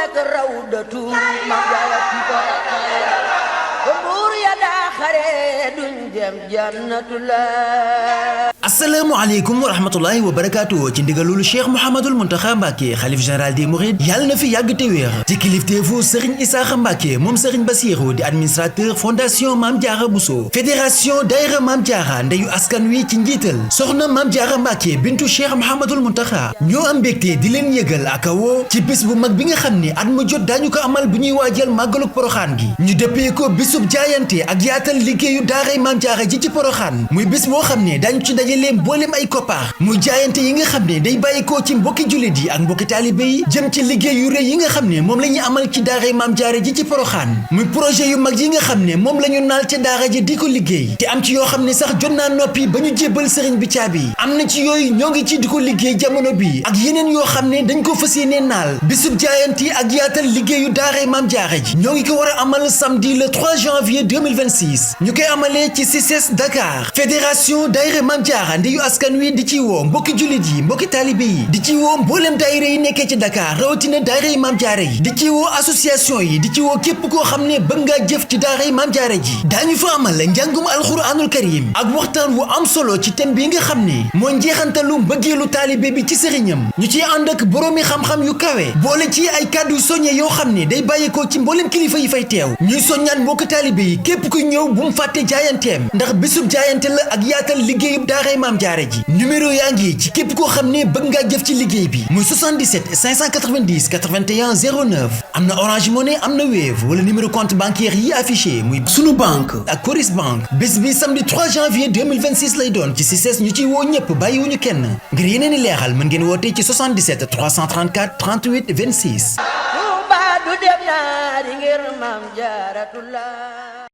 nekk rawdatu ma jaara ci buur ya daa xare duñ dem jannatullah. asalaamaaleykum wa rahmatullahi wa barakaatu ci ndigalul Cheikh Mouhamadul Mountakha Mbacké xalif général des Mourides yàlla na fi yàgg te wéer ci kilifteefu Serigne Issakha Mbacké moom Serigne Bassirou di administrateur fondation Mame Diarra Bousso fédération daïra Mame Diarra ndeyu askan wi ci njiital soxna Mame Diarra Mbacké bintu Cheikh Mouhamadul Mountakha ñoo am mbégte di leen yëgal ak woo ci bis bu mag bi nga xam ne at mu jot daañu ko amal bu ñuy waajal màggaluk Poroxaan gi ñu dëppee ko bisub jaayante ak yaatal liggéeyu daaray Mame Diarra ji ci Poroxaan muy bis boo xam ne dañu ci dajaleem booleem ay koppar muy jaayante yi nga xam ne day bàyyikoo ci mbokki jullit yi ak mbokki taalibe yi jëm ci liggéey yu rëy yi nga xam ne moom la ñuy amal ci daaray Mame Diarra ji ci Poroxaan muy projet yu mag yi nga xam ne moom la ñu naal ca daara ji di ko liggéey te am ci yoo xam ne sax jot naa noppi ba ñu jébbal sëriñ bi caabi am na ci yooyu ñoo ngi ci di ko liggéey jamono bi ak yeneen yoo xam ne dañ ko fas yéene naal bisub jaayante ak yaatal liggéeyu daaray Mame Diarra ji ñoo ngi ko war a amal samedi le 3 janvier 2026 ñu koy amalee ci CICES Dakar fédération daïra Mame Diarra ndeyu askan wi di ci woo mbokki jullit yi mbokki taalibe yi di ci woo mbooleem daayira yi nekkee ci Dakar rawatina daayira yi Mame Diarra yi di ci woo association yi di ci woo képp koo xam ne bëgg ngaa jëf ci daara yi Mame Diarra ji daañu fa amal njàngum alxuraanul karim ak waxtaan wu am solo ci thème bi nga xam ne moo njeexantalu mbëggeelu taalibe bi ci sëriñam ñu ciy ànd ak boroomi xam-xam yu kawe boole ci ay kàddu soññe yoo xam ne day bàyyeekoo ci mbooleem kilifa yi fay teew ñuy soññaan mbokki taalibe yi képp kuy ñëw bu mu fàtte jaayanteem ndax bisub jaayante la ak yaatal liggéeyub daaray Mame Diarra ji numéro yaa ngi ci képp koo xam ne bëgg ngaa jëf ci liggéey bi muy 77 590 81 09 am na Orange Money am na Wave wala numéro compte bancaire yi affiché muy sunu banque ak Coris Bank bés bi samedi 3 janvier 2026 lay doon ci CICES ñu ciy woo ñëpp bàyyiwuñu kenn ngir yeneen i leexal mën ngeen woote ci 77 334 38 26. Touba du dem ñaari ngir Mame Diarratullah.